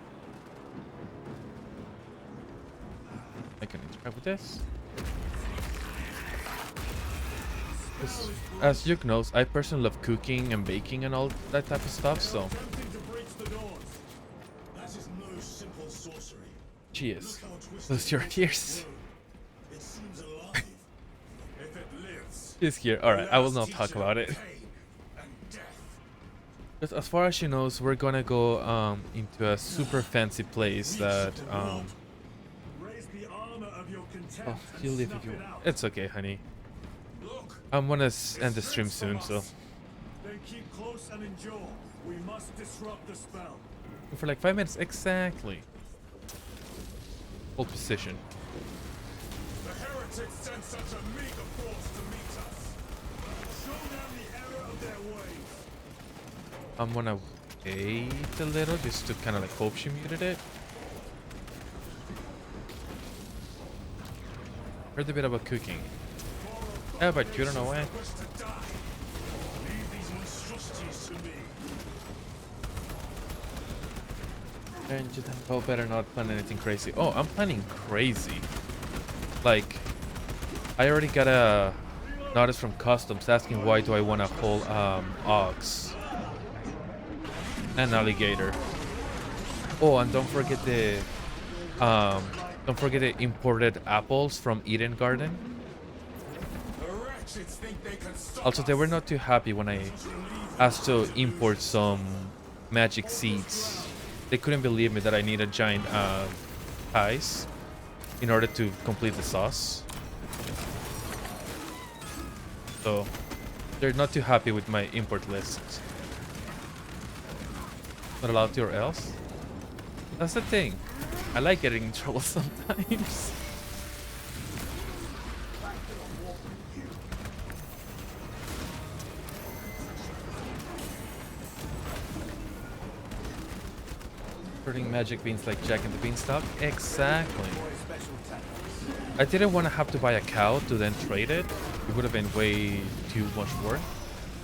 I can interact with this. As Yuke knows, I personally love cooking and baking and all that type of stuff, so Attempting to breach the doors. That is no simple sorcery. cheers. Look how twisted Close your it is. ears. It seems alive. If it lives, She's here. Alright, I will not talk about it. pain and death. Because as far as she knows, we're gonna go into a super fancy place that Raise the armor of your contempt. oh, and you leave snuff if you it want. out. It's okay, honey. Look, I'm gonna end the stream soon, so Then keep close and endure. We must disrupt the spell. for like 5 minutes exactly. Hold position. the heretics sent such a meager force to meet us. Show them the error of their ways. I'm gonna wait a little just to kind of like hope she muted it. Heard a bit about cooking. Yeah, but you don't know why. Wish to die. Leave these monstrosities to me. And you well, better not plan anything crazy. Oh, I'm planning crazy. Like, I already got a notice from customs asking why do I want a whole ox. An alligator. Oh, and um don't forget the imported apples from Eden Garden. The wretches think they can stop Also, they were us. not too happy when I asked to import some magic seeds. They couldn't believe me that I need a giant ice in order to complete the sauce. So they're not too happy with my import list. Not allowed to or else. That's the thing. I like getting in trouble sometimes. Turning magic beans like Jack and the Beanstalk? Exactly. I didn't want to have to buy a cow to then trade it. It would have been way too much work.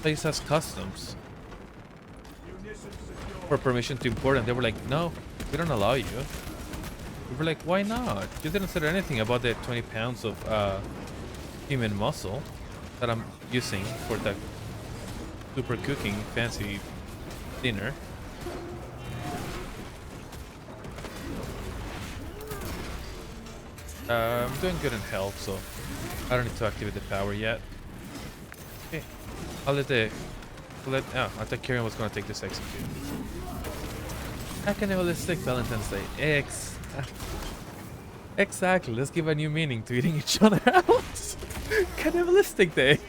Place has customs for permission to import, and they were like, no, we don't allow you. We were like, why not? You didn't say anything about the 20 pounds of human muscle that I'm using for that super cooking fancy dinner. I'm doing good in health, so I don't need to activate the power yet. Okay, I'll let the... oh, I thought Kieran was gonna take this execute. Cannibalistic Valentine's Day. Exactly, let's give a new meaning to eating each other out. Cannibalistic Day.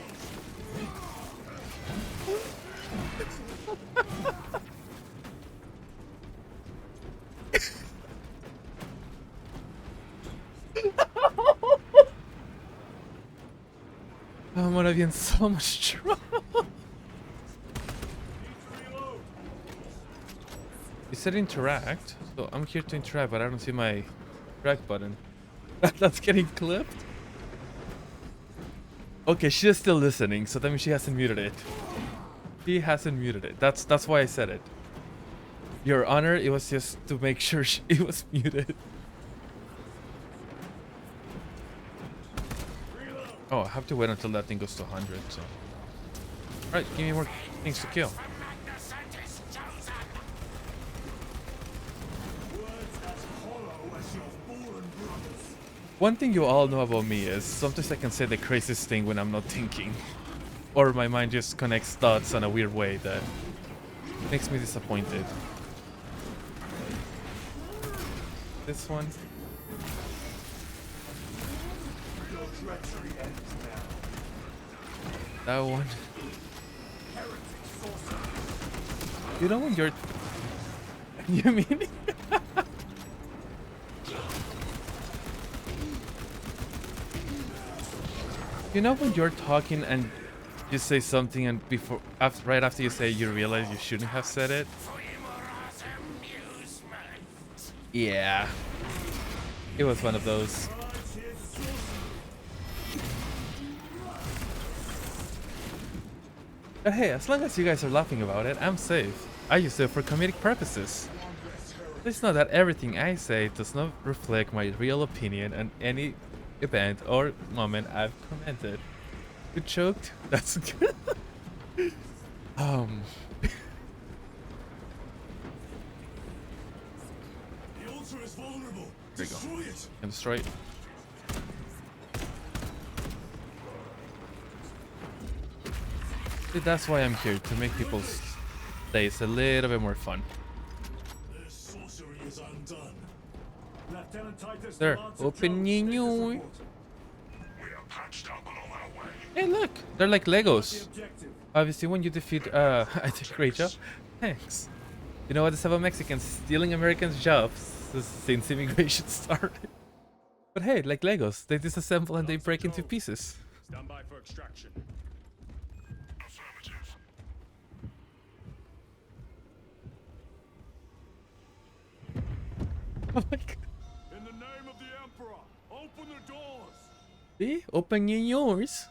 I'm gonna be in so much trouble. You said interact, so I'm here to interact, but I don't see my interact button. That's getting clipped. Okay, she's still listening, so that means she hasn't muted it. She hasn't muted it. That's why I said it. Your Honor, it was just to make sure it was muted. Oh, I have to wait until that thing goes to 100, so... Alright, give me more things to kill. One thing you all know about me is sometimes I can say the craziest thing when I'm not thinking. Or my mind just connects dots in a weird way that makes me disappointed. This one. That one. You know when you're... You mean... You know when you're talking and you say something and right after you say it, you realize you shouldn't have said it? Yeah. It was one of those. But hey, as long as you guys are laughing about it, I'm safe. I use it for comedic purposes. Please know that everything I say does not reflect my real opinion on any event or moment I've commented. You choked? That's good. The altar is vulnerable. There you go. Destroy it. Can destroy it. See, that's why I'm here, to make people's days a little bit more fun. Their sorcery is undone. Lieutenant Titus There, demands a open Jones take the you. support. We are patched up along our way. Hey, look, they're like Legos. The objective. Obviously, when you defeat, I did a great job. Thanks. You know what? It's about Mexicans stealing Americans' jobs since immigration started. But hey, like Legos, they disassemble and they break into pieces. Stand by for extraction. Affirmative. Oh my god. In the name of the Emperor, open the doors. See? Open yours.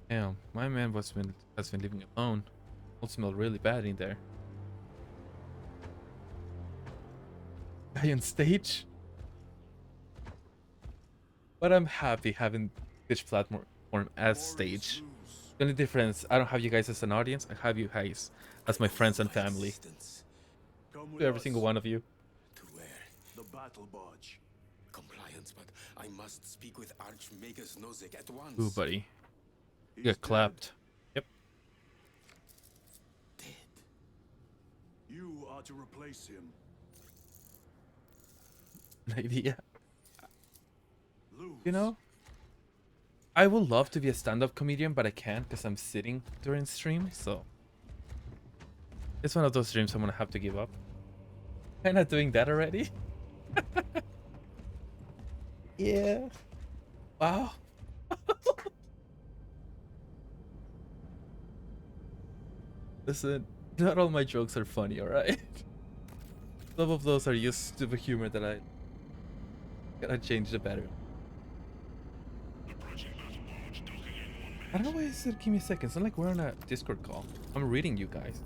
Damn, my man has been living alone. It smelled really bad in there. Guy on stage? But I'm happy having this platform as stage. The only difference, I don't have you guys as an audience. I have you guys as my friends and family. Come To with every us. single one of you. To where? The battle barge. Compliance, but I must speak with Archmagus Nozick at once. Ooh, buddy. You He's get dead. clapped. Yep. Dead. You are to replace him. An idea. Lose. You know, I would love to be a stand-up comedian, but I can't because I'm sitting during stream, so it's one of those dreams I'm gonna have to give up. I'm not doing that already. Yeah. Wow. Listen, not all my jokes are funny, alright? Some of those are just stupid humor that I gotta change the better. I don't know why it said give me a second. It's not like we're on a Discord call. I'm reading you guys.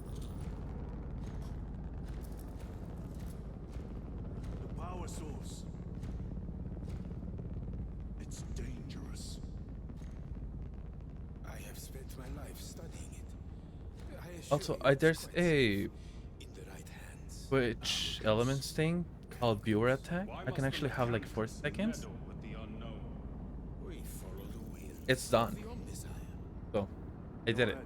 The power source. It's dangerous. I have spent my life studying it. I assure Also, you it's there's quite a safe in the right hands. Twitch Elements thing called viewer attack. Why I can must actually the have like mechanics 4 seconds. meddle with the unknown? We follow the will It's done. of the Omnisire. So, I did it.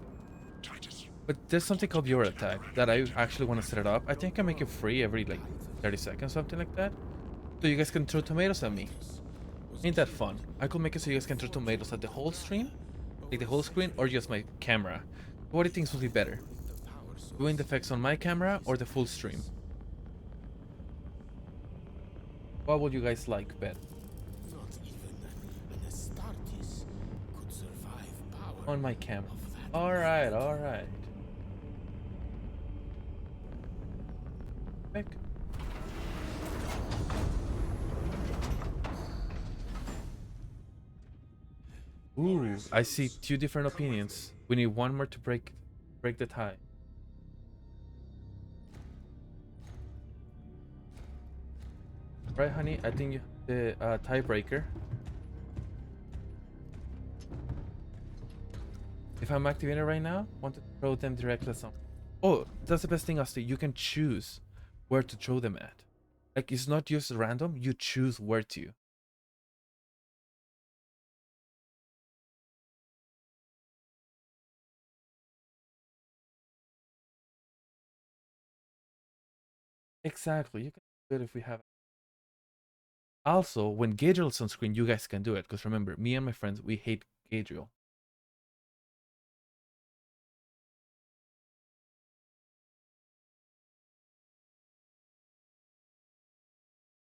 Go ahead. But there's something called viewer attack that I actually want to set it up. I think I make it free every like 30 seconds, something like that. So you guys can throw tomatoes at me. Ain't that fun? I could make it so you guys can throw tomatoes at the whole stream, like the whole screen, or just my camera. What do you think would be better? Doing the effects on my camera or the full stream? What would you guys like better? Not even an Astartes could survive power On my camera. of that Alright, alright. Heck. Ooh, I see 2 different opinions. We need one more to break the tie. Right, honey? I think you the tiebreaker. If I'm activating it right now, want to throw them directly at something. Oh, that's the best thing, Asti. You can choose where to throw them at. Like, it's not just random. You choose where to. Exactly. You can do it if we have. Also, when Gadriel's on screen, you guys can do it. Because remember, me and my friends, we hate Gadriel.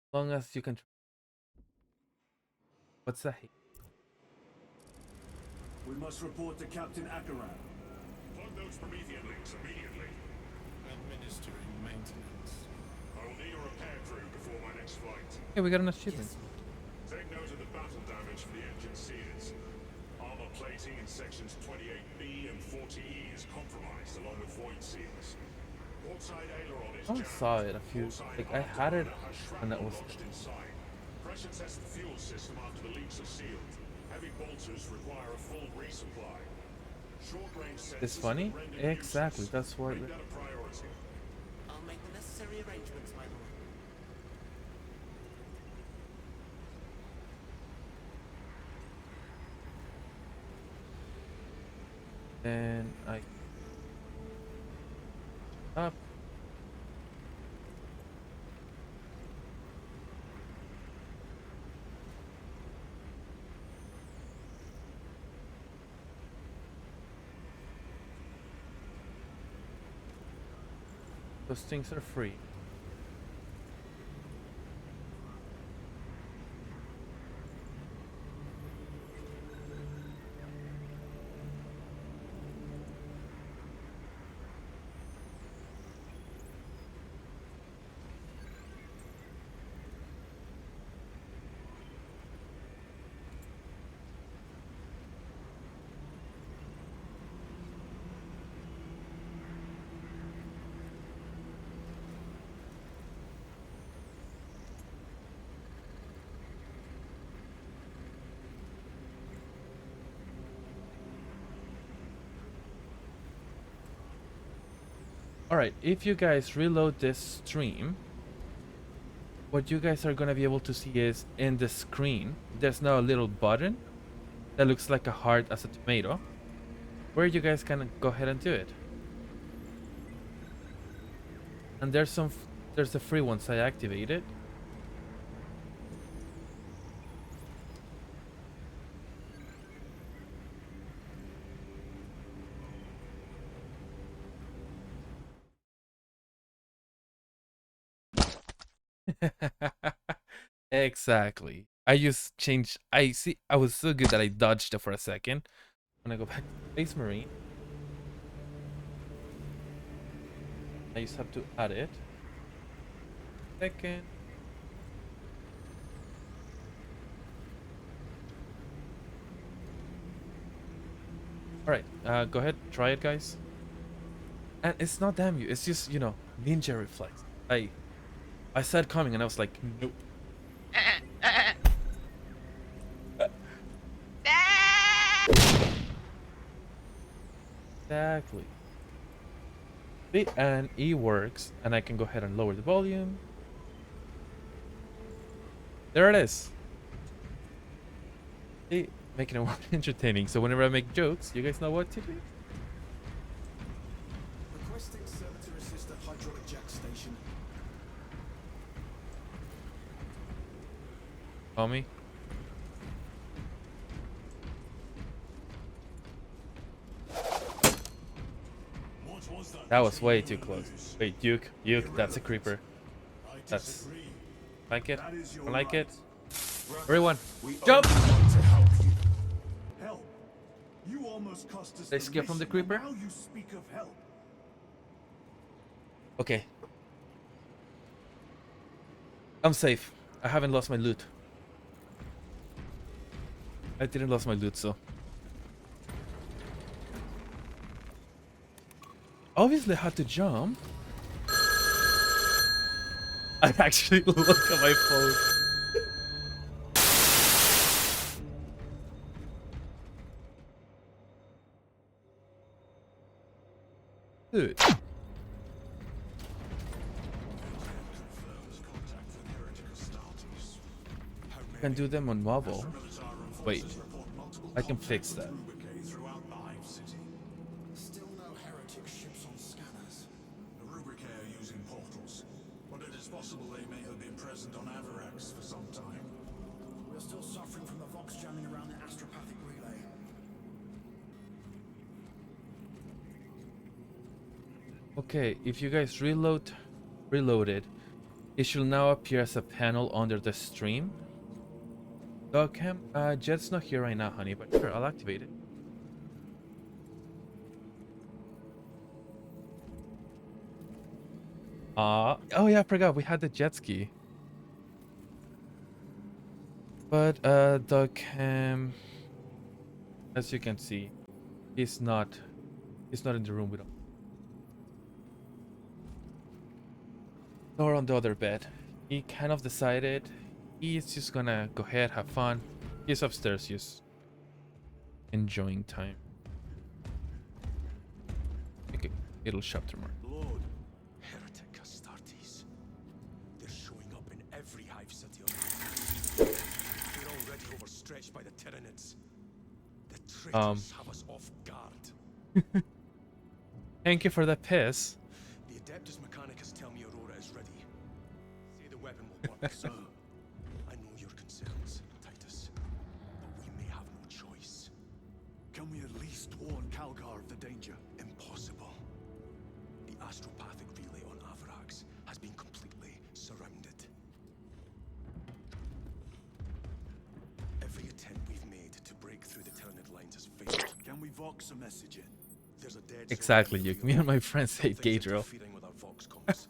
As long as you can. What's that? We must report to Captain Akaran. Plug those Promethean links immediately. administering maintenance. I will need a repair crew before my next flight. Hey, we got an achievement. Take note of the battle damage for the engine sears. Armor plating in sections 28B and 40E is compromised along with void seals. Portside aileron is I jammed. saw it a few. Portside Like, I had it afterburner has when that shrapnel was. lodged inside. Pressure test the fuel system after the leaks are sealed. Heavy bolters require a full resupply. Short range sensors It's funny? are rendered Exactly. useless. That's what. Make that a priority. I'll make the necessary arrangements, my lord. Then I. Up. Those things are free. Alright, if you guys reload this stream, what you guys are gonna be able to see is in the screen, there's now a little button that looks like a heart as a tomato, where you guys can go ahead and do it. And there's the free ones I activated. Exactly. I just changed. I see. I was so good that I dodged it for a second. When I go back to Space Marine, I just have to add it. Second. All right. Go ahead. Try it, guys. And it's not damn you. It's just, you know, ninja reflex. I saw it coming and I was like, nope. Exactly. See, and E works, and I can go ahead and lower the volume. There it is. See, making it more entertaining. So whenever I make jokes, you guys know what to do. Requesting servitor assist at hydraulic jack station. Call me. That was way too close. Wait, Duke, that's a creeper. That's like it. I like it. Everyone, jump! Help! You almost cost us Did I the skip from the mission, creeper? and now you speak of help. Okay. I'm safe. I haven't lost my loot. I didn't lose my loot, so. Obviously, I had to jump. I actually look at my phone. Dude. I can do them on mobile. Wait. I can fix that. Still no heretic ships on scanners. The Rubricae are using portals, but it is possible they may have been present on Avarax for some time. We're still suffering from the Vox jamming around the astropathic relay. Okay, if you guys reload it, it should now appear as a panel under the stream. Dogcam, Jet's not here right now, honey, but sure, I'll activate it. Oh yeah, I forgot we had the jet ski. But Dogcam, as you can see, he's not in the room with him. Or on the other bed. He kind of decided he's just gonna go ahead, have fun. He's upstairs, just enjoying time. Okay, little chapter mark. Lord, heretic Astartes. They're showing up in every hive city on Earth. They're already overstretched by the Tyranids. The traitors have us off guard. Thank you for the piss. The Adeptus Mechanicus tell me Aurora is ready. Say the weapon will work. Sir, I know your concerns, Titus, but we may have no choice. Can we at least warn Calgar of the danger? Impossible. The astropathic relay on Avarax has been completely surrounded. Every attempt we've made to break through the Tyranid lines has failed. Can we Vox a message in? There's a dead Exactly, zone you. in the Me and my field. friends hate Something's Gadriel. interfering with our Vox comms.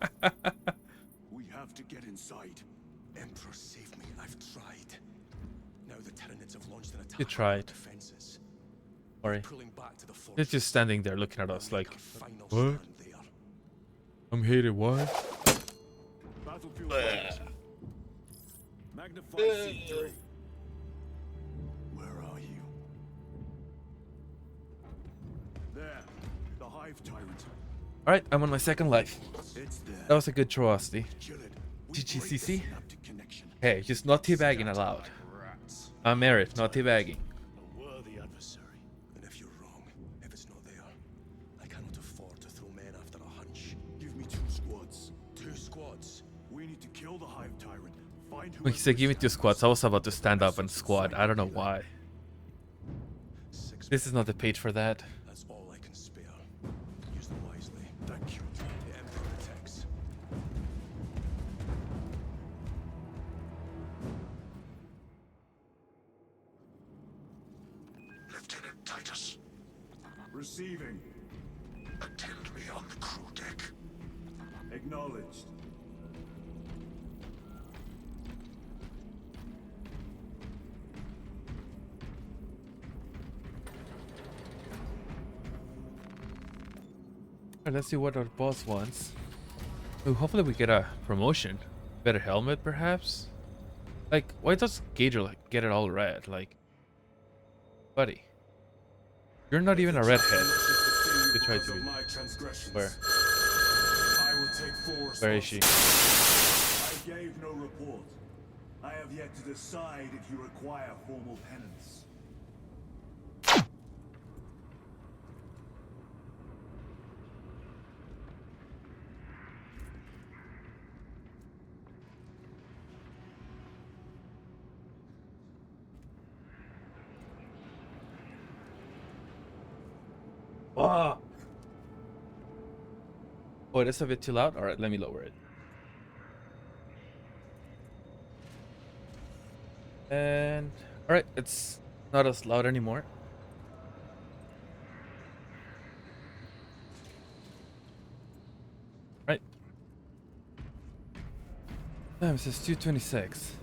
We have to get inside. Emperor, save me. I've tried. Now the Tyranids have launched an attack You on tried. our defenses. Sorry. Pulling back to the He's fortress. just standing there looking at We'll us make like, our final what? stand there. I'm hated, what? Battlefield right. Magnify C3. Where are you? There. The Hive Tyrant. Alright, I'm on my second life. It's there. That was a good troasty. Kill it. We break the GGCC? synaptic connection. Hey, just not teabagging allowed. Rats. I'm married, not teabagging. A worthy adversary. And if you're wrong, if it's not there, I cannot afford to throw men after a hunch. Give me 2 squads. 2 squads. We need to kill the Hive Tyrant. Find When he said give me 2 squads, I was about to stand up and squad. I don't know why. This is not the page for that. That's all I can spare. Use them wisely. Thank you. The Emperor protects. Lieutenant Titus, Receiving. attend me on the crew deck. Acknowledged. Alright, let's see what our boss wants. Ooh, hopefully we get a promotion. Better helmet, perhaps? Like, why does Gator like get it all red? Like, buddy, you're not even a redhead. You try to be. Where? I will take full Where is she? I gave no report. I have yet to decide if you require formal penance. Ah. Oh, that's a bit too loud. All right, let me lower it. And all right, it's not as loud anymore. Right. Damn, it says 226.